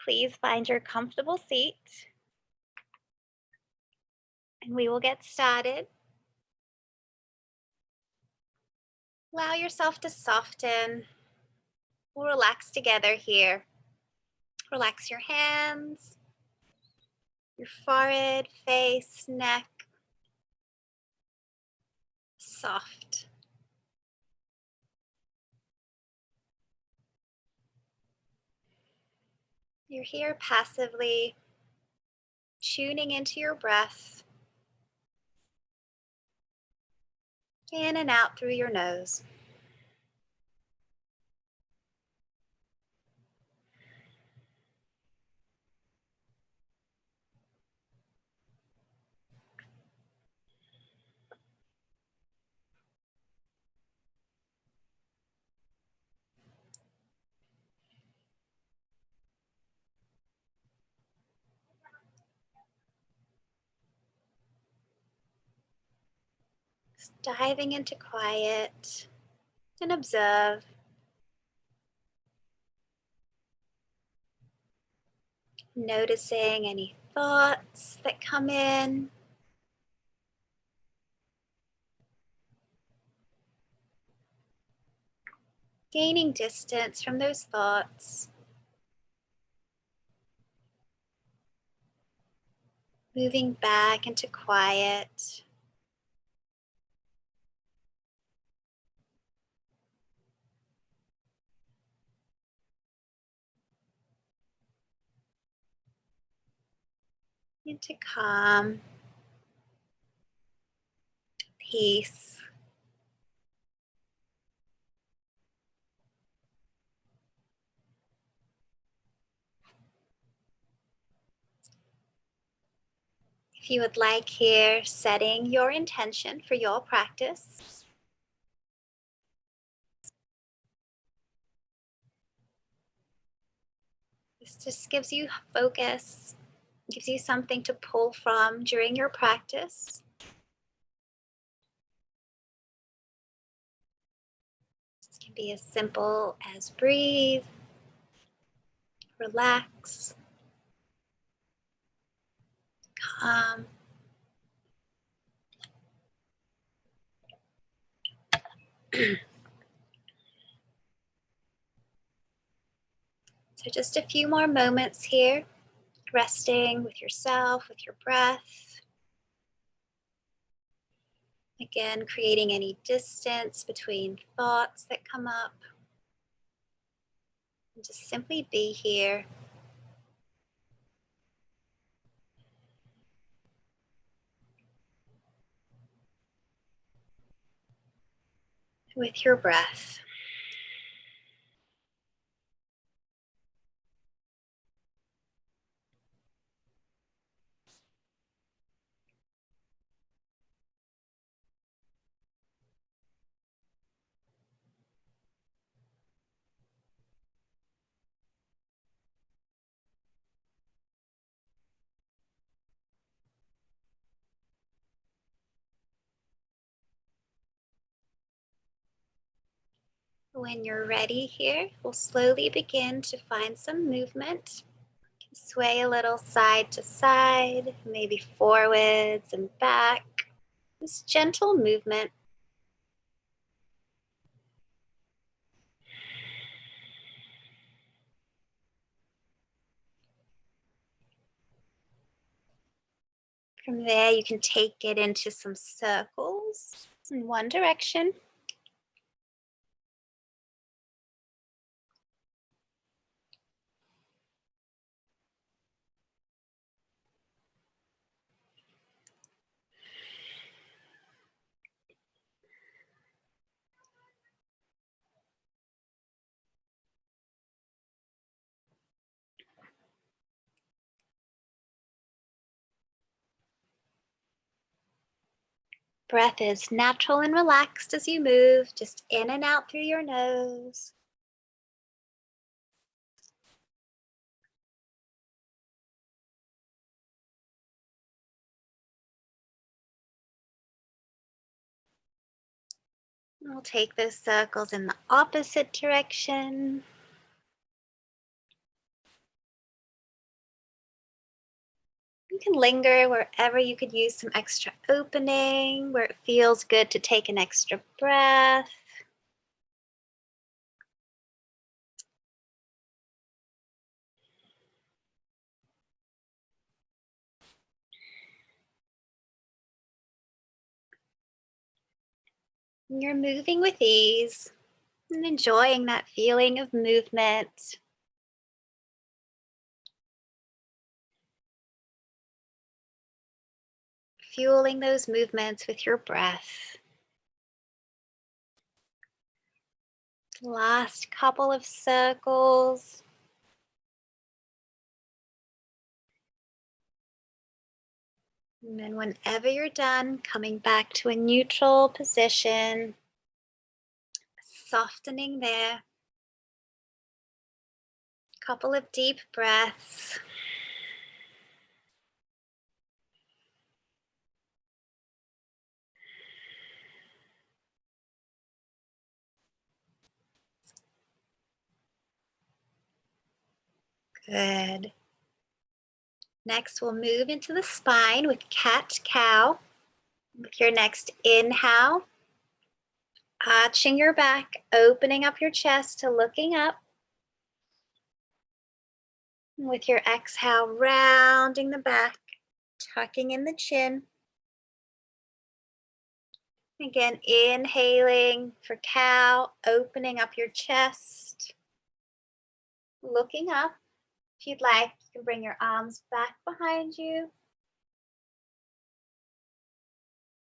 Please find your comfortable seat and we will get started. Allow yourself to soften. We'll relax together here. Relax your hands, your forehead, face, neck. Soft. You're here passively tuning into your breath in and out through your nose. Just diving into quiet and observe. Noticing any thoughts that come in. Gaining distance from those thoughts. Moving back into quiet. Into calm. Peace. If you would like here, setting your intention for your practice. This just gives you focus, gives you something to pull from during your practice. This can be as simple as breathe, relax, calm. So just a few more moments here, resting with yourself, with your breath. Again, creating any distance between thoughts that come up. And just simply be here. With your breath. When you're ready here, we'll slowly begin to find some movement. Sway a little side to side, maybe forwards and back. This gentle movement. From there, you can take it into some circles in one direction. Breath is natural and relaxed as you move, just in and out through your nose. We'll take those circles in the opposite direction. You can linger wherever you could use some extra opening, where it feels good to take an extra breath. You're moving with ease and enjoying that feeling of movement. Fueling those movements with your breath. Last couple of circles. And then whenever you're done, coming back to a neutral position, softening there. Couple of deep breaths. Good. Next, we'll move into the spine with cat-cow. With your next inhale, arching your back, opening up your chest to looking up. With your exhale, rounding the back, tucking in the chin. Again, inhaling for cow, opening up your chest, looking up. If you'd like, you can bring your arms back behind you.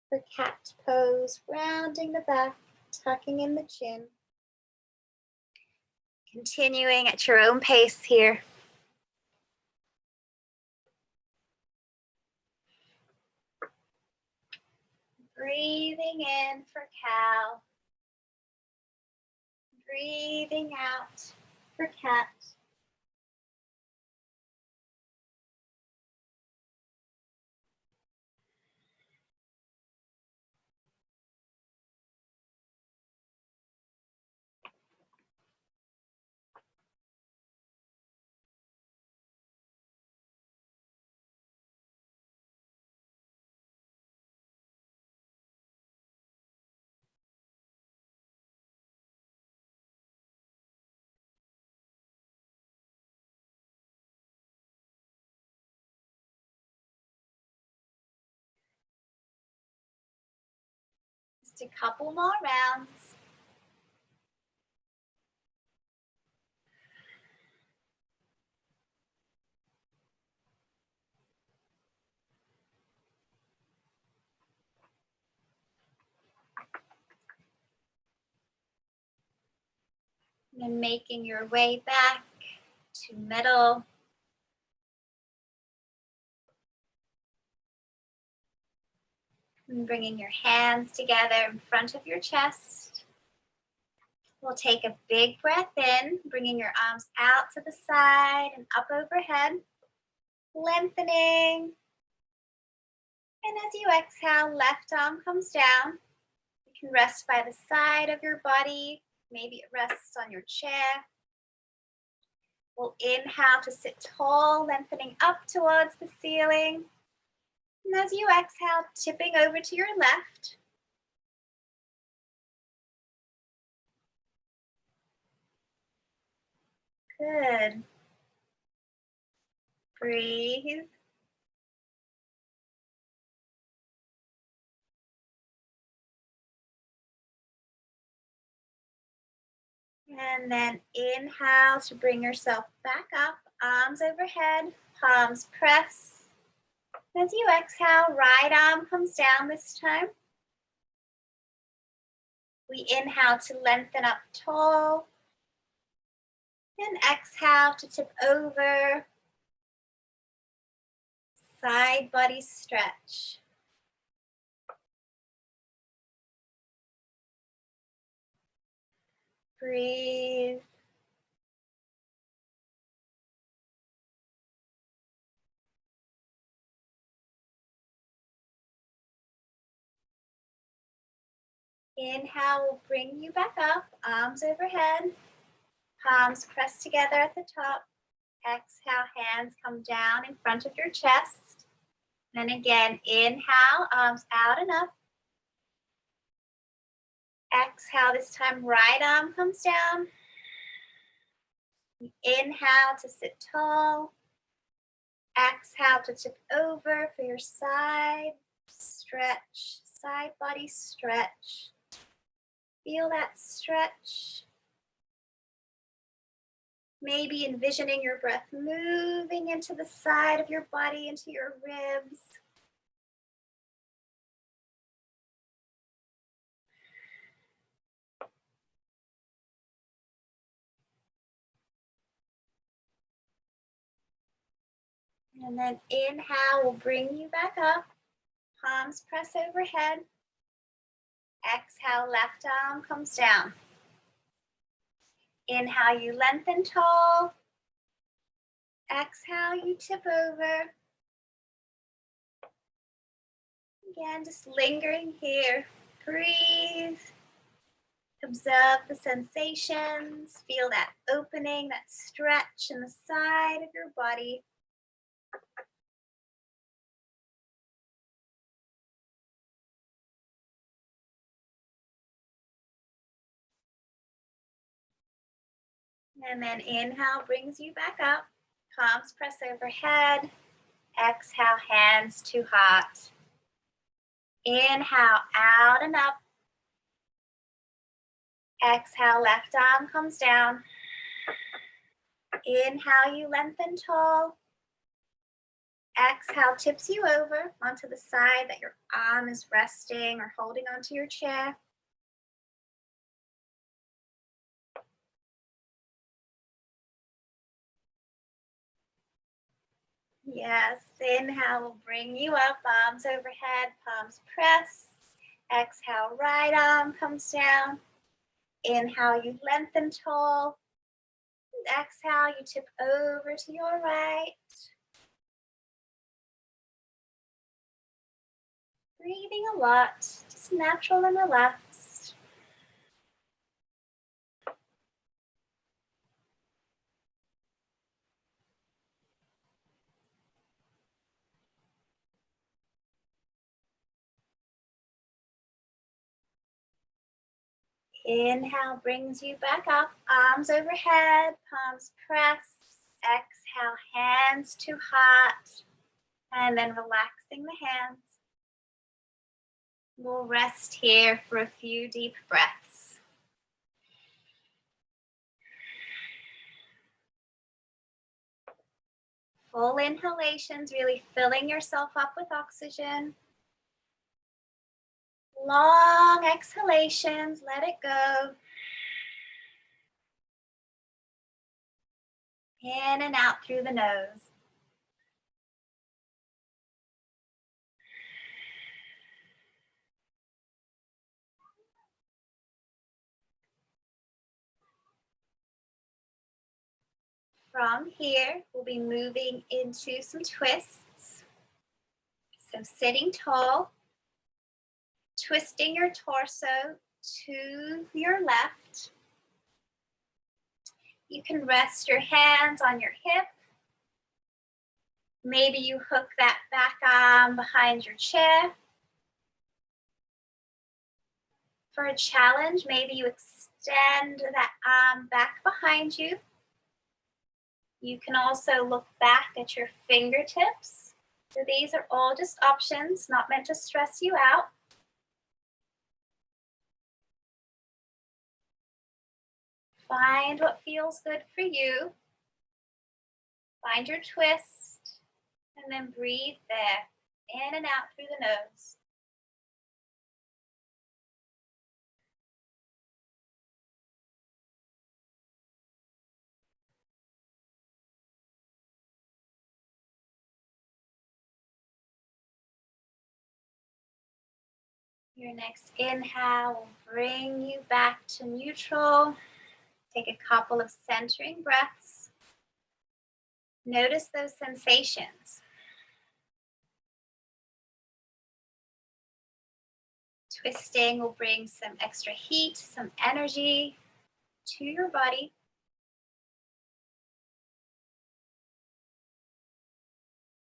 For cat pose, rounding the back, tucking in the chin. Continuing at your own pace here. Breathing in for cow. Breathing out for cat. Just a couple more rounds. And then making your way back to middle. And bringing your hands together in front of your chest. We'll take a big breath in, bringing your arms out to the side and up overhead, lengthening. And as you exhale, left arm comes down. You can rest by the side of your body. Maybe it rests on your chair. We'll inhale to sit tall, lengthening up towards the ceiling. And as you exhale, tipping over to your left. Good. Breathe. And then inhale to bring yourself back up, arms overhead, palms press. As you exhale, right arm comes down this time. We inhale to lengthen up tall. And exhale to tip over. Side body stretch. Breathe. Inhale will bring you back up, arms overhead, palms pressed together at the top. Exhale, hands come down in front of your chest. And again, inhale, arms out and up. Exhale, this time right arm comes down. Inhale to sit tall. Exhale to tip over for your side stretch, side body stretch. Feel that stretch. Maybe envisioning your breath moving into the side of your body, into your ribs. And then inhale will bring you back up. Palms press overhead. Exhale, left arm comes down. Inhale, you lengthen tall. Exhale, you tip over. Again, just lingering here. Breathe. Observe the sensations. Feel that opening, that stretch in the side of your body. And then inhale brings you back up. Palms press overhead. Exhale, hands to heart. Inhale, out and up. Exhale, left arm comes down. Inhale, you lengthen tall. Exhale, tips you over onto the side that your arm is resting or holding onto your chair. Yes, inhale will bring you up, arms overhead, palms press. Exhale, right arm comes down. Inhale, you lengthen tall. Exhale, you tip over to your right. Breathing a lot, just natural and relaxed. Inhale brings you back up, arms overhead, palms press. Exhale, hands to heart, and then relaxing the hands. We'll rest here for a few deep breaths. Full inhalations, really filling yourself up with oxygen. Long exhalations, let it go. In and out through the nose. From here, we'll be moving into some twists. So sitting tall, twisting your torso to your left. You can rest your hands on your hip. Maybe you hook that back arm behind your chair. For a challenge, maybe you extend that arm back behind you. You can also look back at your fingertips. So these are all just options, not meant to stress you out. Find what feels good for you. Find your twist, and then breathe there, in and out through the nose. Your next inhale will bring you back to neutral. Take a couple of centering breaths. Notice those sensations. Twisting will bring some extra heat, some energy to your body.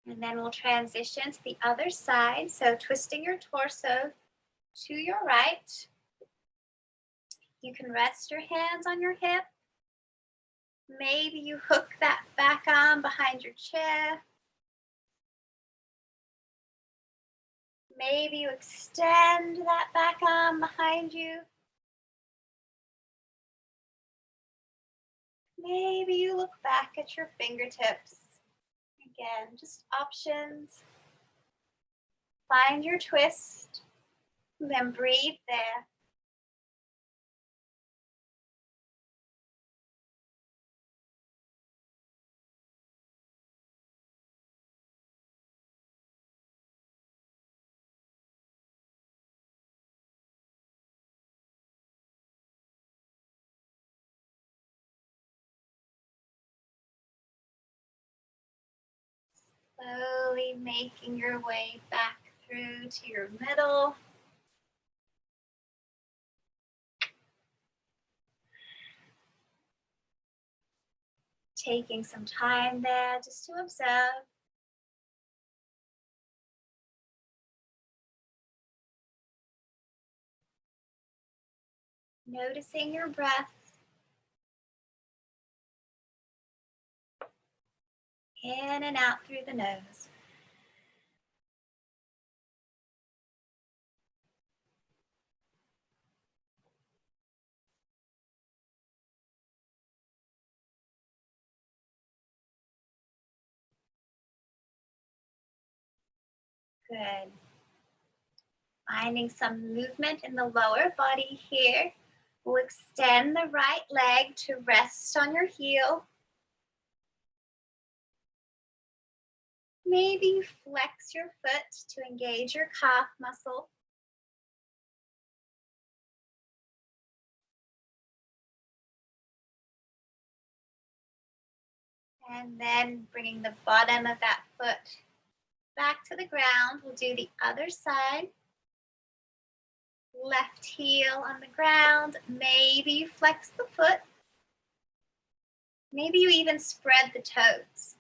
And then we'll transition to the other side. So twisting your torso to your right. You can rest your hands on your hip. Maybe you hook that back arm behind your chair. Maybe you extend that back arm behind you. Maybe you look back at your fingertips. Again, just options. Find your twist, and then breathe there. Slowly making your way back through to your middle. Taking some time there just to observe. Noticing your breath. In and out through the nose. Good. Finding some movement in the lower body here. We'll extend the right leg to rest on your heel. Maybe you flex your foot to engage your calf muscle. And then bringing the bottom of that foot back to the ground. We'll do the other side. Left heel on the ground. Maybe you flex the foot. Maybe you even spread the toes.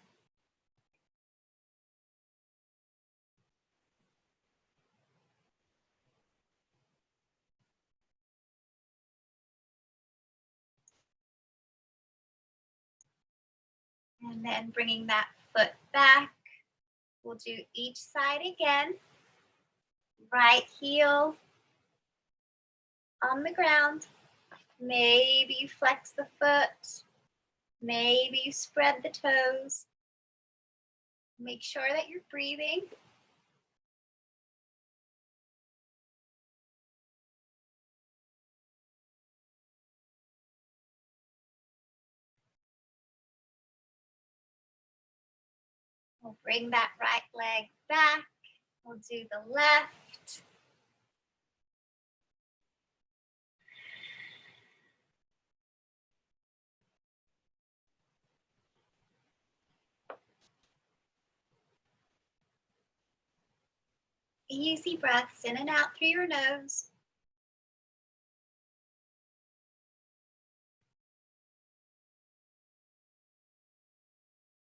And then bringing that foot back. We'll do each side again. Right heel on the ground. Maybe you flex the foot. Maybe you spread the toes. Make sure that you're breathing. We'll bring that right leg back. We'll do the left. Easy breaths in and out through your nose.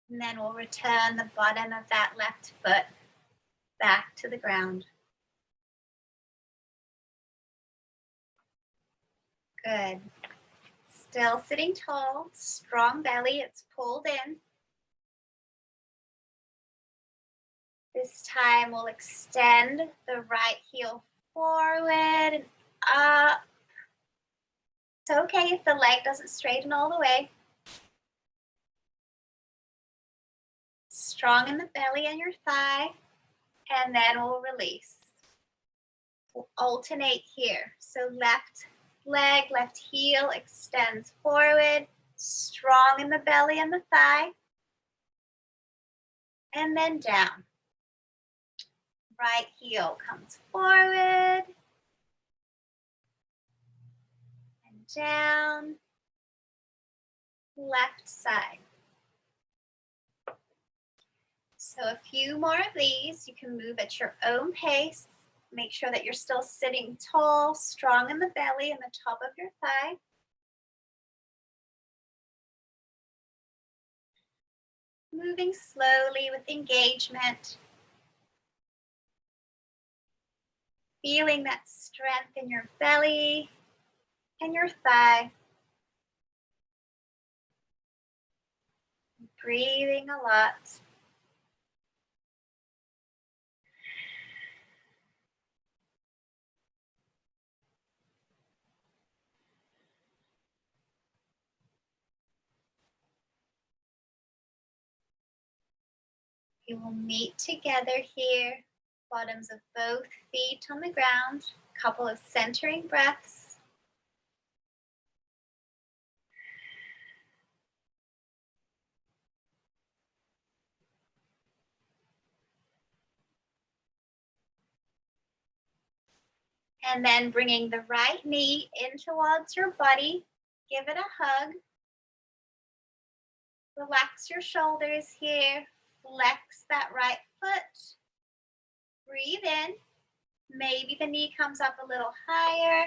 And then we'll return the bottom of that left foot back to the ground. Good. Still sitting tall, strong belly, it's pulled in. This time we'll extend the right heel forward and up. It's okay if the leg doesn't straighten all the way. Strong in the belly and your thigh, and then we'll release. We'll alternate here. So left leg, left heel extends forward, strong in the belly and the thigh, and then down. Right heel comes forward, and down, left side. So a few more of these. You can move at your own pace. Make sure that you're still sitting tall, strong in the belly and the top of your thigh. moving slowly with engagement, feeling that strength in your belly and your thigh, breathing a lot. We will meet together here, bottoms of both feet on the ground, couple of centering breaths. And then bringing the right knee in towards your body, give it a hug. Relax your shoulders here, flex that right foot. Breathe in. Maybe the knee comes up a little higher.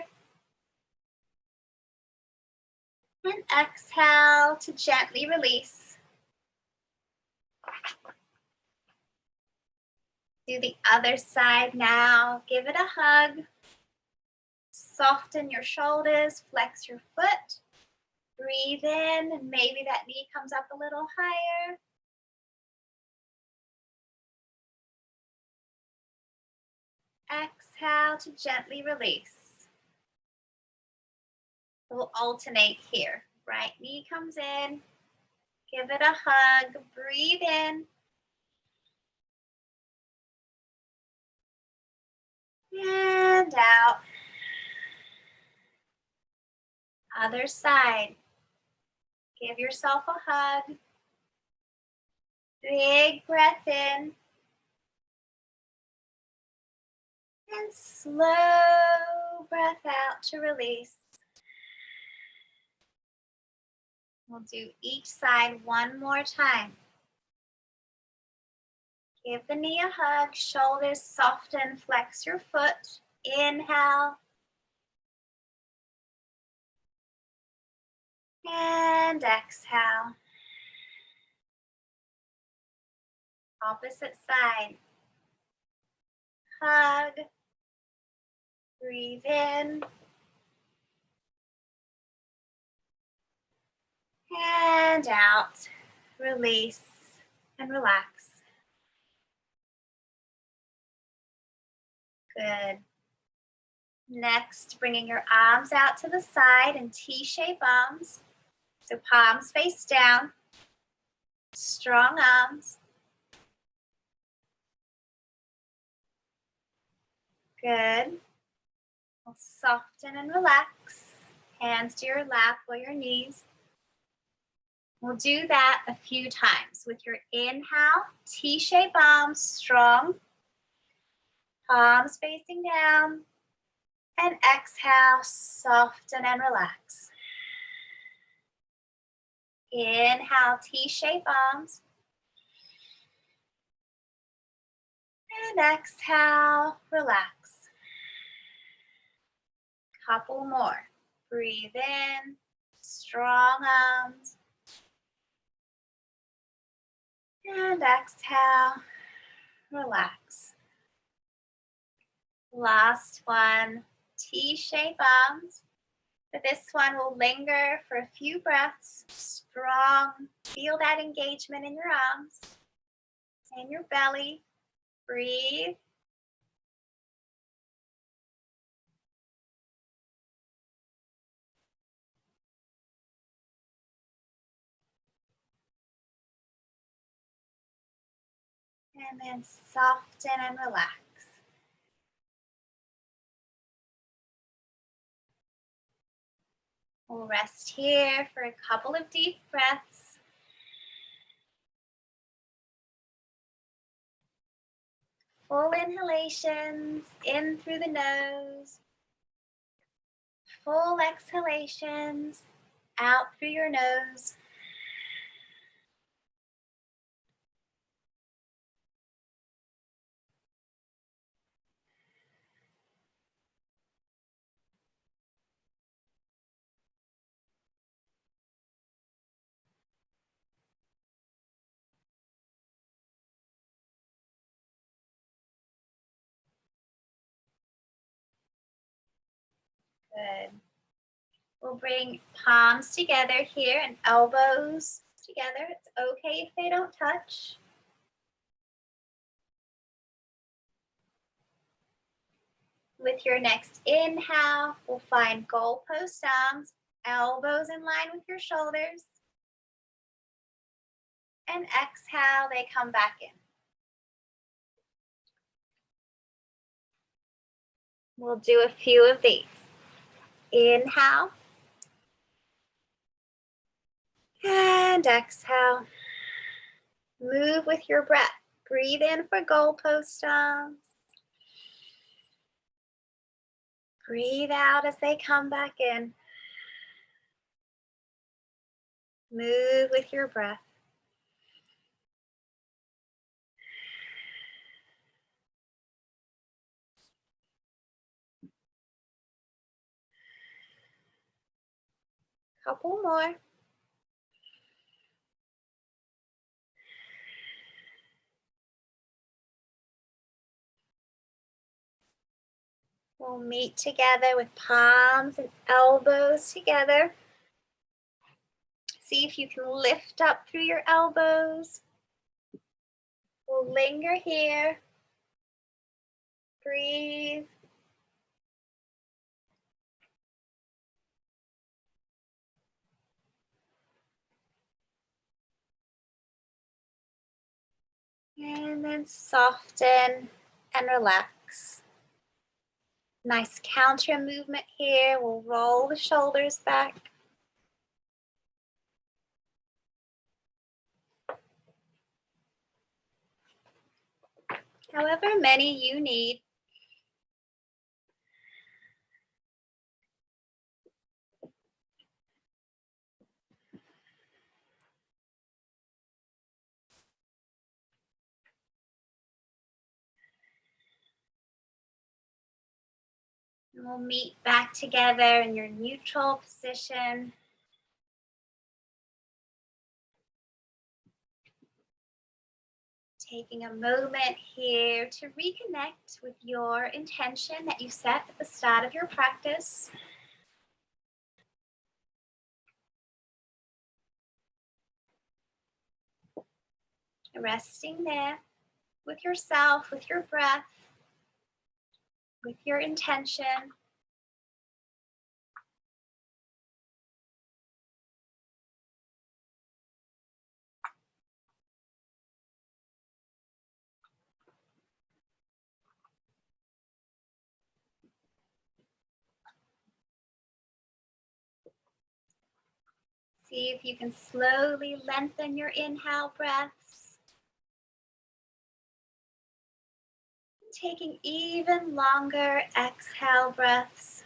And exhale to gently release. Do the other side now. Give it a hug. Soften your shoulders, flex your foot. Breathe in, and maybe that knee comes up a little higher. Exhale to gently release. We'll alternate here. Right knee comes in. Give it a hug. Breathe in. And out. Other side. Give yourself a hug. Big breath in. And slow breath out to release. We'll do each side one more time. Give the knee a hug, shoulders soften, flex your foot. Inhale. And exhale. Opposite side. Hug. Breathe in. And out. Release and relax. Good. Next, bringing your arms out to the side in T-shape arms. So palms face down. Strong arms. Good. We'll soften and relax. Hands to your lap or your knees. We'll do that a few times. With your inhale, T-shape arms, strong. Palms facing down. And exhale, soften and relax. Inhale, T-shape arms. And exhale, relax. Couple more. Breathe in, strong arms. And exhale, relax. Last one, T-shape arms. For this one, we'll linger for a few breaths. Strong, feel that engagement in your arms and your belly. Breathe. And then soften and relax. We'll rest here for a couple of deep breaths. Full inhalations in through the nose. Full exhalations out through your nose. Good. We'll bring palms together here and elbows together. It's okay if they don't touch. With your next inhale, we'll find goalpost arms, elbows in line with your shoulders. And exhale, they come back in. We'll do a few of these. Inhale. And exhale. Move with your breath. Breathe in for goalpost arms. Breathe out as they come back in. Move with your breath. Couple more. We'll meet together with palms and elbows together. See if you can lift up through your elbows. We'll linger here. Breathe. And then soften and relax. Nice counter movement here. We'll roll the shoulders back. However many you need. And we'll meet back together in your neutral position. Taking a moment here to reconnect with your intention that you set at the start of your practice. Resting there with yourself, with your breath, with your intention. See if you can slowly lengthen your inhale breaths. Taking even longer exhale breaths.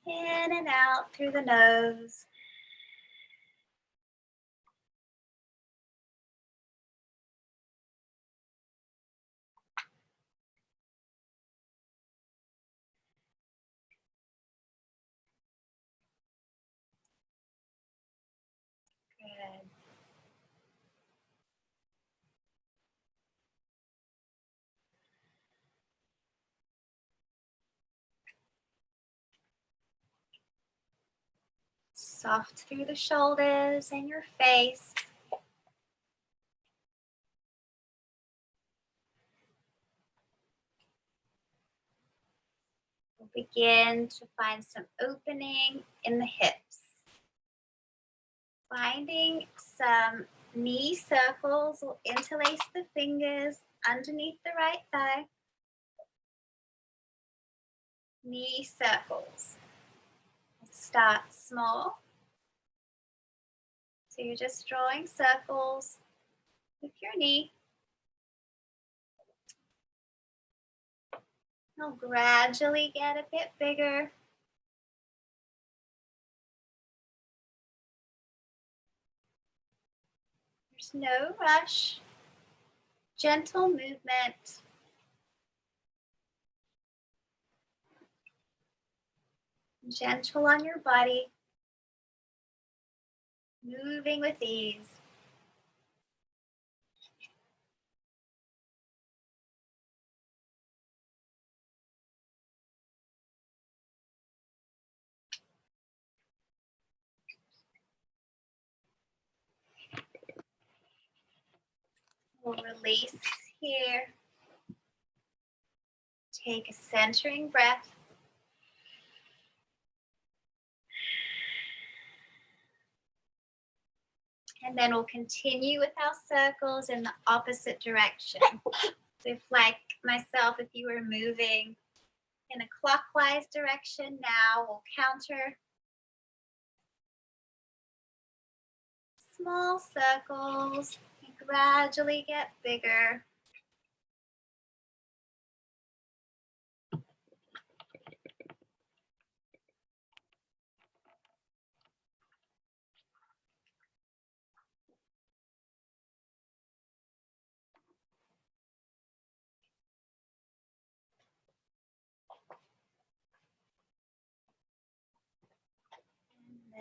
In and out through the nose. Good. Soft through the shoulders and your face. We'll begin to find some opening in the hips. Finding some knee circles, we'll interlace the fingers underneath the right thigh. Knee circles. We'll start small. So you're just drawing circles with your knee. You'll gradually get a bit bigger. There's no rush. Gentle movement. Gentle on your body. Moving with ease. We'll release here. Take a centering breath. And then we'll continue with our circles in the opposite direction. So if, like myself, if you were moving in a clockwise direction, now we'll counter. Small circles and gradually get bigger.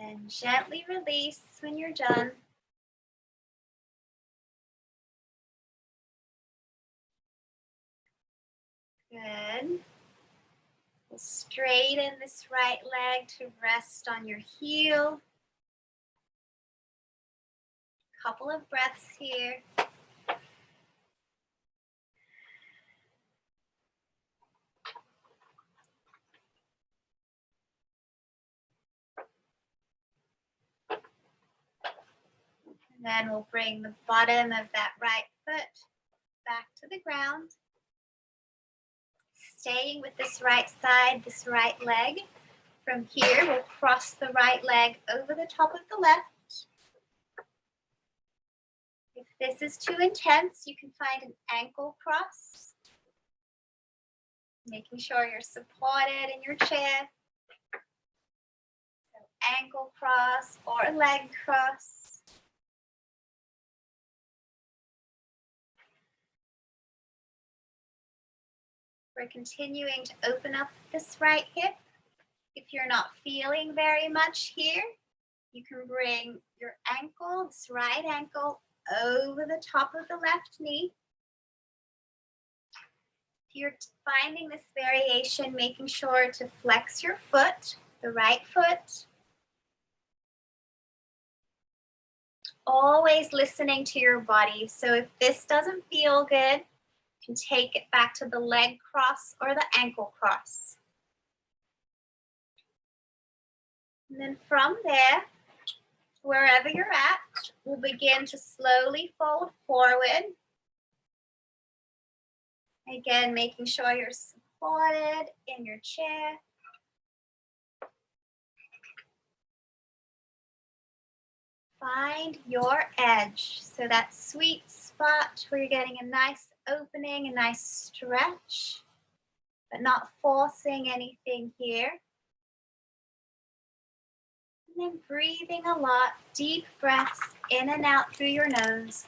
And then gently release when you're done. Good. We'll straighten this right leg to rest on your heel. Couple of breaths here. And then we'll bring the bottom of that right foot back to the ground. Staying with this right side, this right leg. From here, we'll cross the right leg over the top of the left. If this is too intense, you can find an ankle cross. Making sure you're supported in your chair. So ankle cross or leg cross. We're continuing to open up this right hip. If you're not feeling very much here, you can bring your ankle, this right ankle, over the top of the left knee. If you're finding this variation, making sure to flex your foot, the right foot. Always listening to your body. So if this doesn't feel good, you can take it back to the leg cross or the ankle cross. And then from there, wherever you're at, we'll begin to slowly fold forward. Again, making sure you're supported in your chair. Find your edge. So that sweet spot where you're getting a nice opening, a nice stretch, but not forcing anything here. And then breathing a lot, deep breaths in and out through your nose.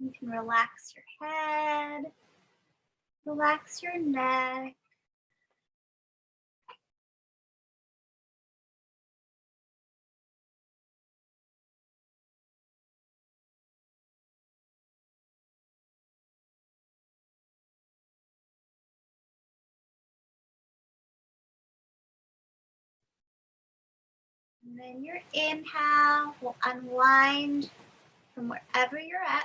You can relax your head, relax your neck. And then your inhale will unwind from wherever you're at.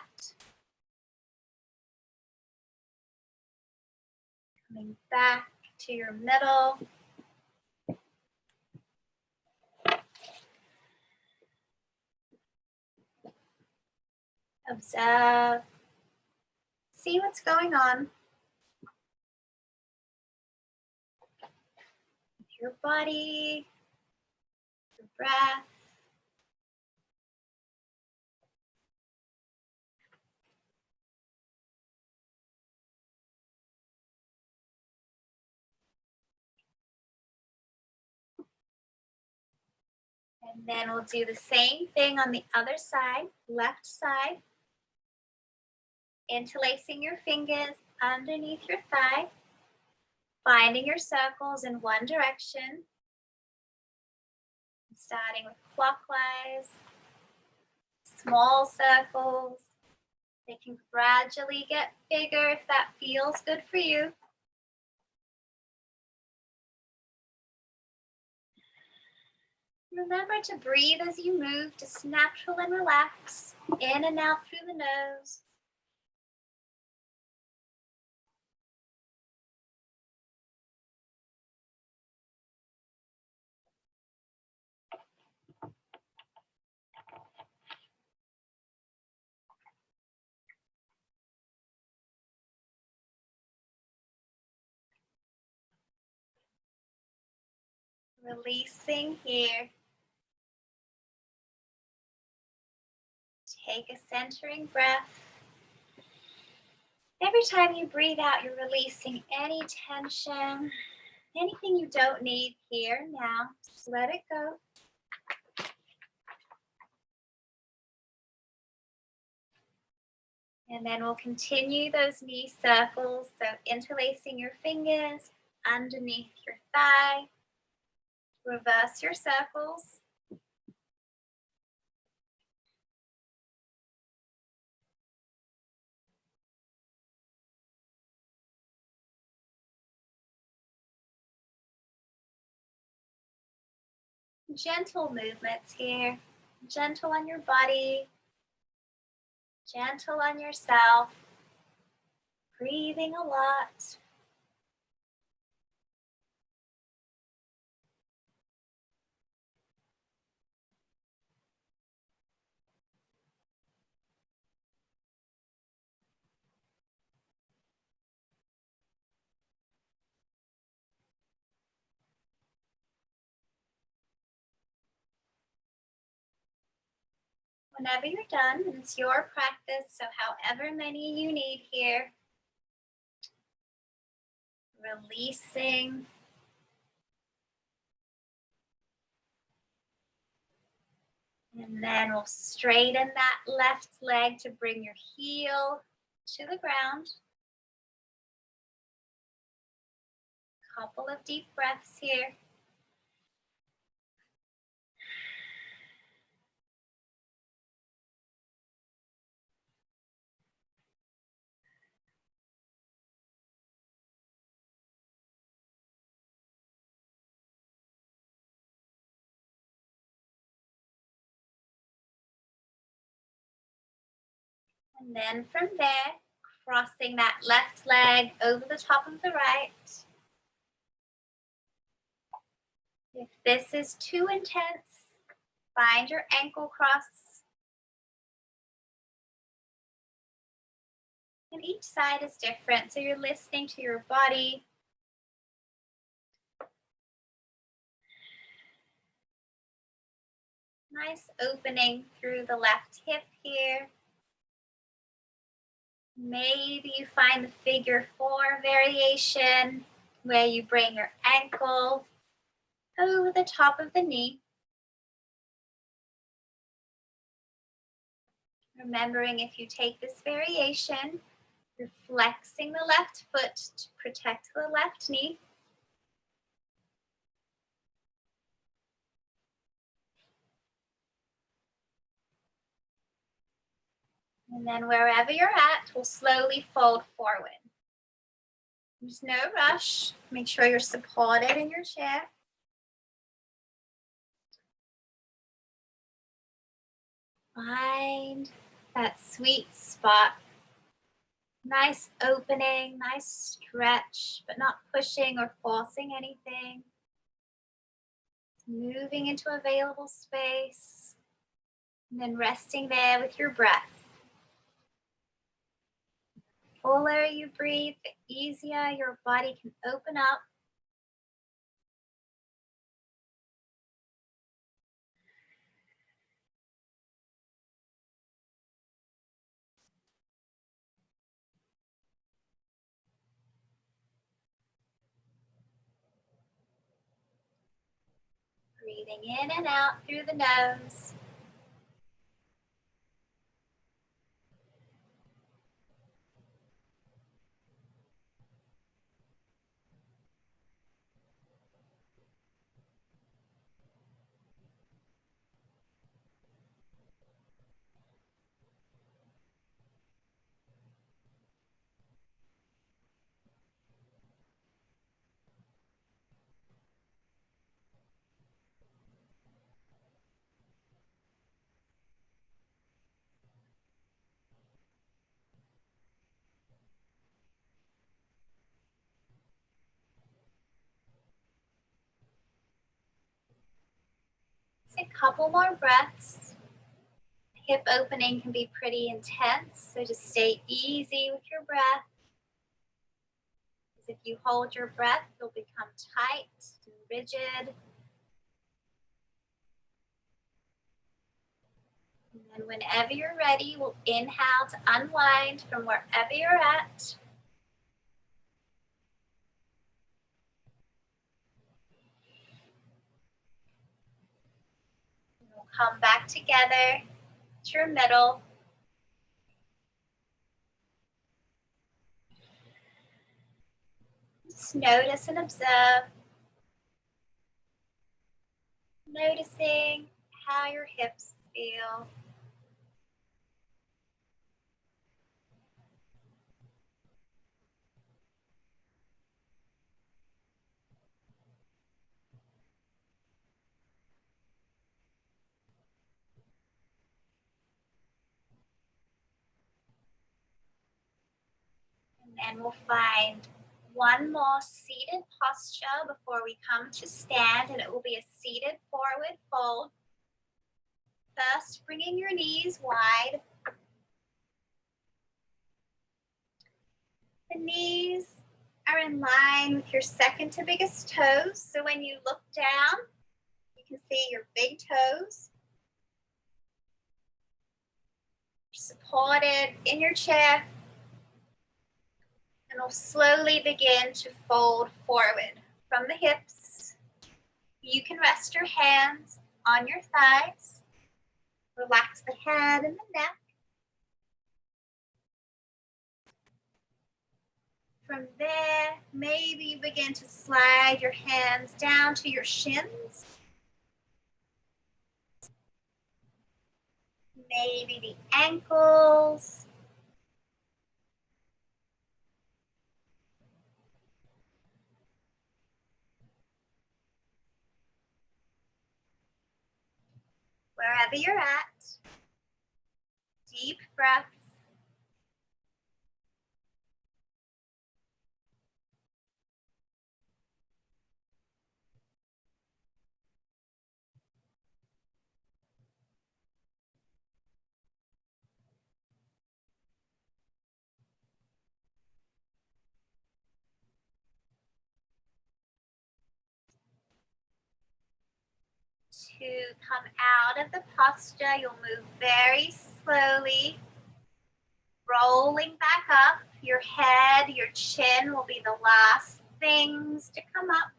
Coming back to your middle. Observe. See what's going on with your body, your breath. And then we'll do the same thing on the other side, left side. Interlacing your fingers underneath your thigh, finding your circles in one direction. Starting with clockwise, small circles, They can gradually get bigger if that feels good for you. Remember to breathe as you move, just natural and relax, in and out through the nose. Releasing here. Take a centering breath. Every time you breathe out, you're releasing any tension, anything you don't need here now. Just let it go. And then we'll continue those knee circles. So interlacing your fingers underneath your thigh. Reverse your circles. Gentle movements here. Gentle on your body. Gentle on yourself. Breathing a lot. Whenever you're done, it's your practice, so however many you need here, releasing. And then we'll straighten that left leg to bring your heel to the ground. Couple of deep breaths here. And then from there, crossing that left leg over the top of the right. If this is too intense, find your ankle cross. And each side is different, so you're listening to your body. Nice opening through the left hip here. Maybe you find the figure 4 variation where you bring your ankle over the top of the knee. Remembering if you take this variation, you're flexing the left foot to protect the left knee. And then wherever you're at, we'll slowly fold forward. There's no rush. Make sure you're supported in your chair. Find that sweet spot. Nice opening, nice stretch, but not pushing or forcing anything. Moving into available space, and then resting there with your breath. The fuller you breathe, the easier your body can open up. Breathing in and out through the nose. couple more breaths. Hip opening can be pretty intense, so just stay easy with your breath. If you hold your breath, you'll become tight and rigid. And then whenever you're ready, we'll inhale to unwind from wherever you're at. And we'll come back together to your middle. Just notice and observe. Noticing how your hips feel. And then we'll find one more seated posture before we come to stand, and it will be a seated forward fold. First, bringing your knees wide. The knees are in line with your second to biggest toes. So when you look down, you can see your big toes. Supported in your chair. And we'll slowly begin to fold forward from the hips. You can rest your hands on your thighs. Relax the head and the neck. From there, maybe you begin to slide your hands down to your shins. Maybe the ankles. Wherever you're at, deep breaths. To come out of the posture, you'll move very slowly, rolling back up. Your head, your chin will be the last things to come up.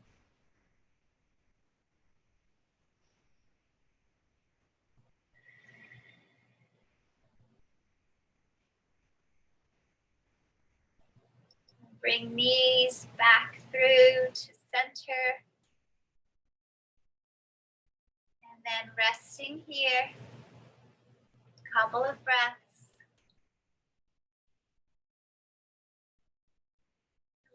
Bring knees back through to center. And then resting here, couple of breaths.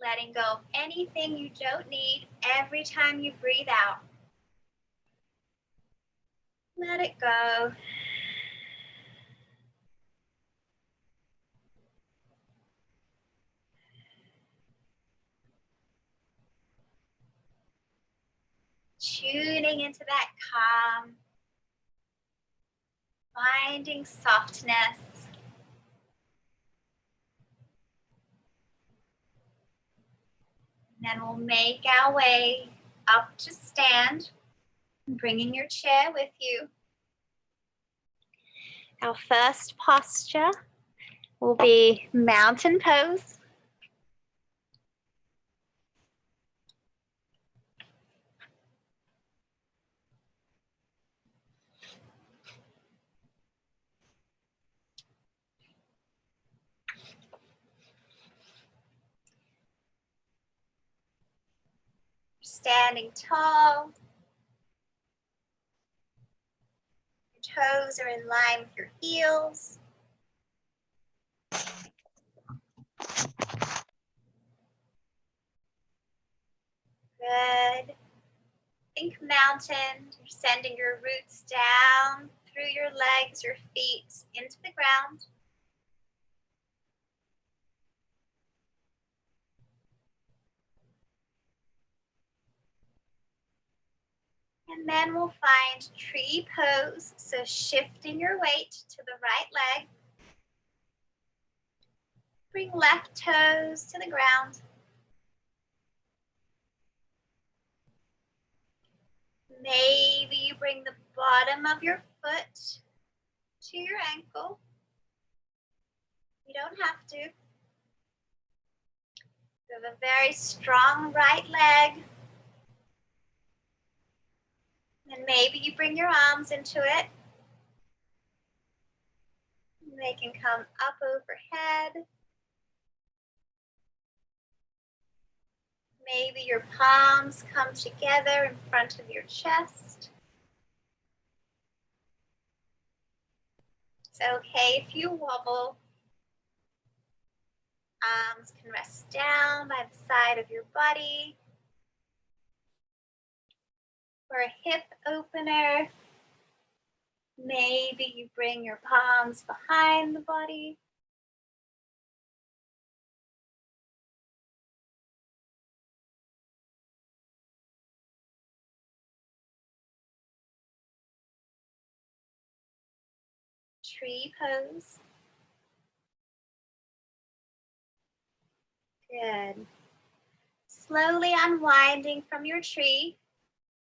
Letting go of anything you don't need every time you breathe out. Let it go. Tuning into that calm, finding softness. And then we'll make our way up to stand, bringing your chair with you. Our first posture will be mountain pose. Standing tall. Your toes are in line with your heels. Good. Think mountain. You're sending your roots down through your legs, your feet, into the ground. And And then we'll find tree pose. So shifting your weight to the right leg. Bring left toes to the ground. Maybe you bring the bottom of your foot to your ankle. You don't have to. You have a very strong right leg. And maybe you bring your arms into it. They can come up overhead. Maybe your palms come together in front of your chest. It's okay if you wobble. Arms can rest down by the side of your body. For a hip opener, maybe you bring your palms behind the body. Tree pose. Good. Slowly unwinding from your tree,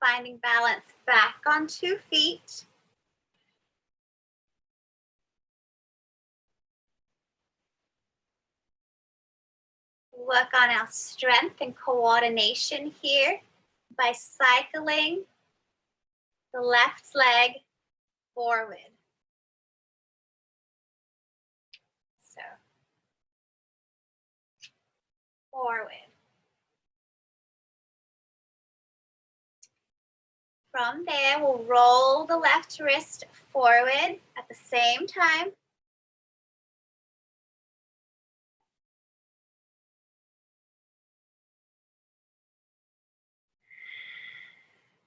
finding balance back on 2 feet. Work on our strength and coordination here by cycling the left leg forward. So, forward. From there, we'll roll the left wrist forward at the same time.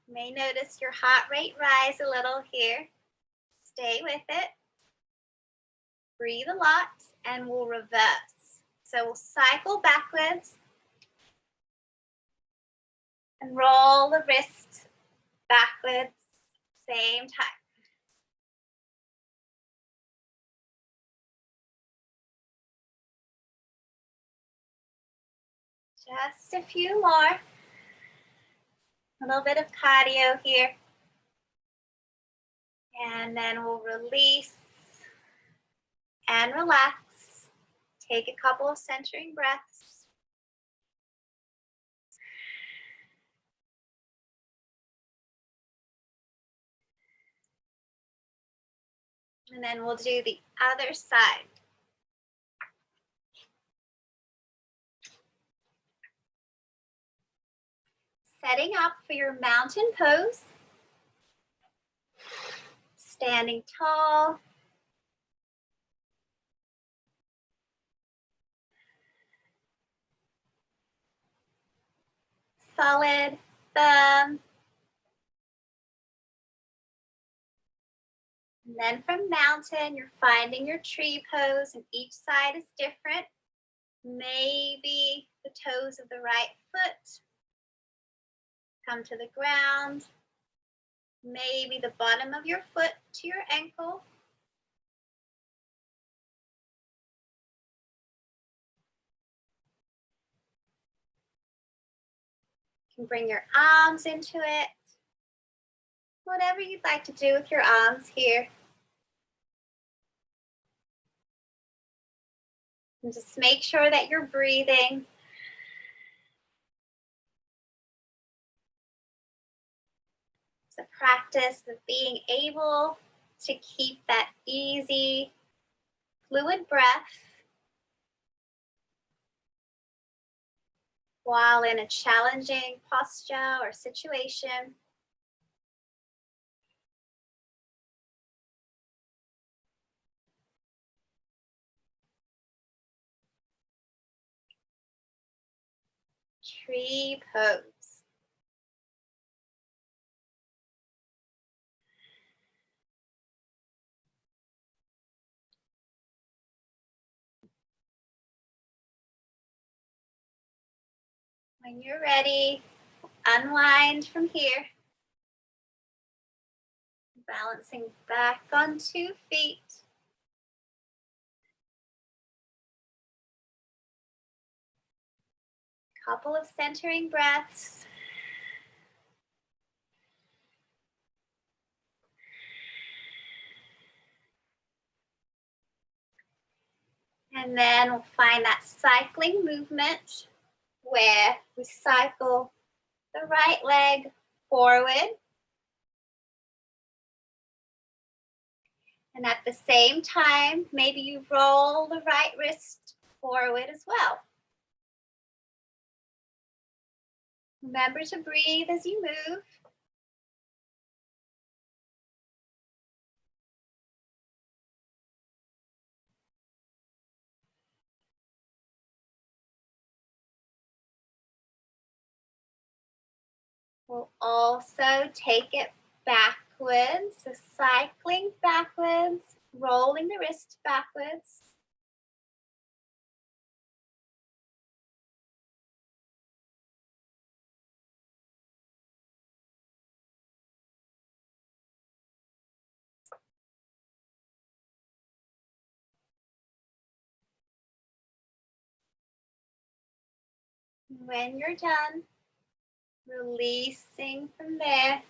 You may notice your heart rate rise a little here. Stay with it. Breathe a lot and we'll reverse. So we'll cycle backwards and roll the wrist backwards, same time. Just a few more. A little bit of cardio here. And then we'll release and relax. Take a couple of centering breaths. And then we'll do the other side. Setting up for your mountain pose. Standing tall. Solid, firm. And then from mountain, you're finding your tree pose and each side is different. Maybe the toes of the right foot come to the ground. Maybe the bottom of your foot to your ankle. You can bring your arms into it. Whatever you'd like to do with your arms here. And just make sure that you're breathing. It's a practice of being able to keep that easy, fluid breath while in a challenging posture or situation. Tree pose. When you're ready, unwind from here. Balancing back on 2 feet. Couple of centering breaths. And then we'll find that cycling movement where we cycle the right leg forward. And at the same time, maybe you roll the right wrist forward as well. Remember to breathe as you move. We'll also take it backwards, so cycling backwards, rolling the wrist backwards. When you're done, releasing from there.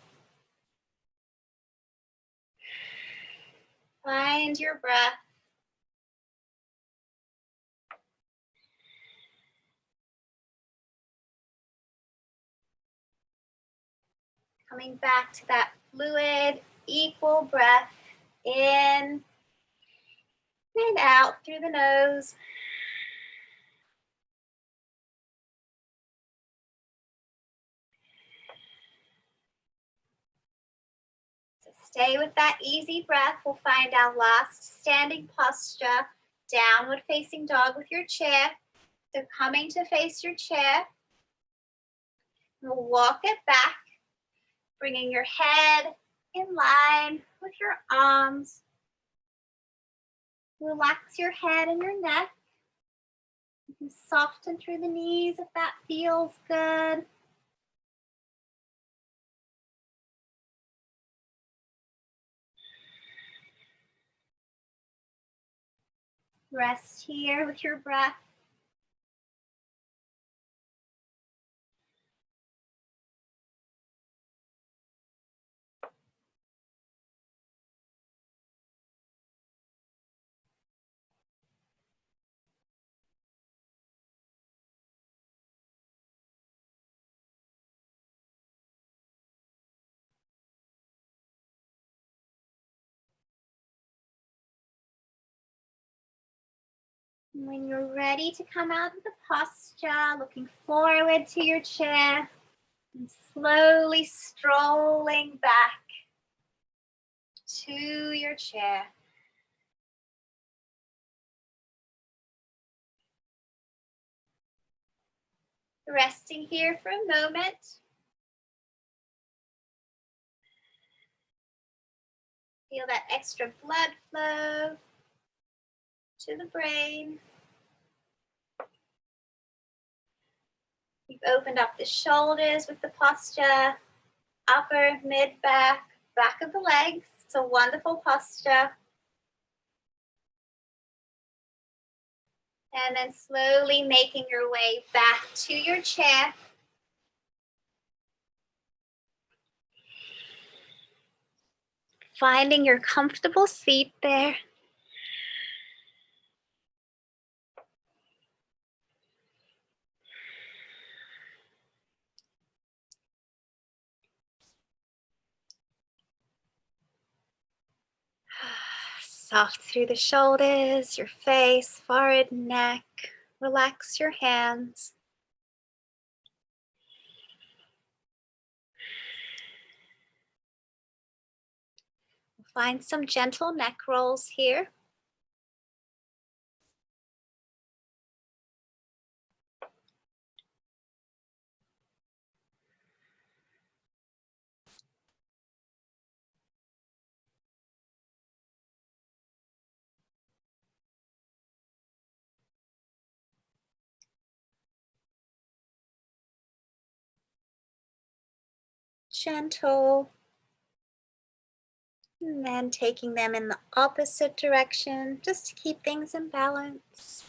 Find your breath. Coming back to that fluid, equal breath in and out through the nose. So stay with that easy breath. We'll find our last standing posture, downward facing dog with your chair. So coming to face your chair, we'll walk it back, bringing your head in line with your arms. Relax your head and your neck. You can soften through the knees if that feels good. Rest here with your breath. When you're ready to come out of the posture, looking forward to your chair and slowly strolling back to your chair. Resting here for a moment. Feel that extra blood flow to the brain. You've opened up the shoulders with the posture, upper, mid, back, back of the legs. It's a wonderful posture. And then slowly making your way back to your chair. Finding your comfortable seat there. Soft through the shoulders, your face, forehead, neck. Relax your hands. Find some gentle neck rolls here. Gentle. And then taking them in the opposite direction just to keep things in balance.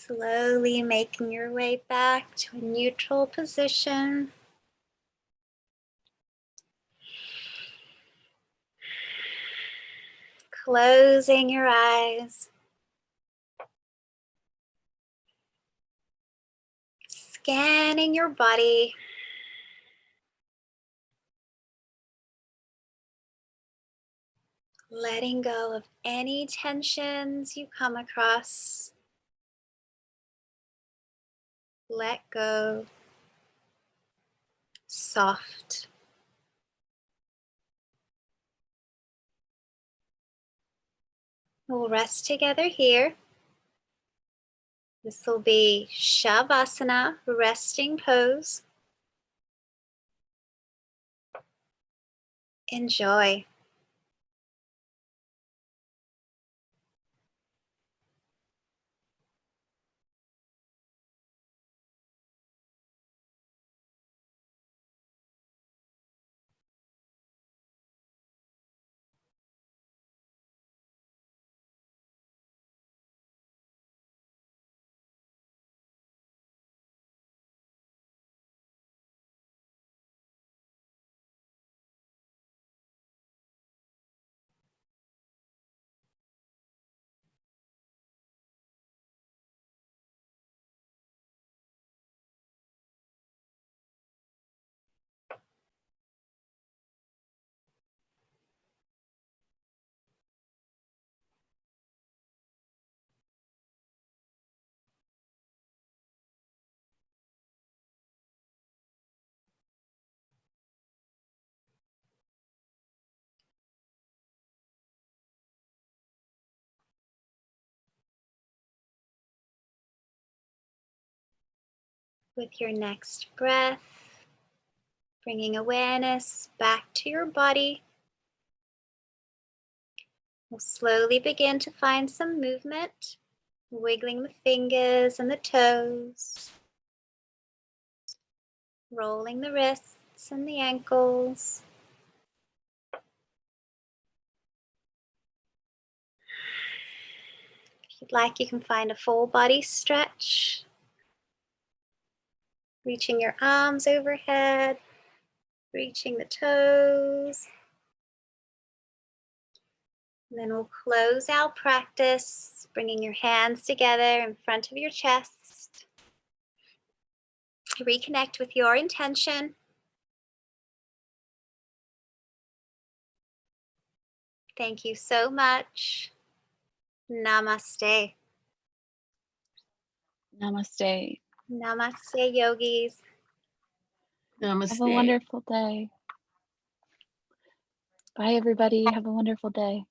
Slowly making your way back to a neutral position. Closing your eyes. Scanning your body. Letting go of any tensions you come across. Let go. Soft. We'll rest together here. This will be Shavasana, resting pose. Enjoy. With your next breath, bringing awareness back to your body. We'll slowly begin to find some movement, wiggling the fingers and the toes, rolling the wrists and the ankles. If you'd like, you can find a full body stretch, reaching your arms overhead, reaching the toes. And then we'll close our practice, bringing your hands together in front of your chest. Reconnect with your intention. Thank you so much. Namaste. Namaste. Namaste, yogis. Have a Namaste. wonderful day. Bye, everybody. Have a wonderful day.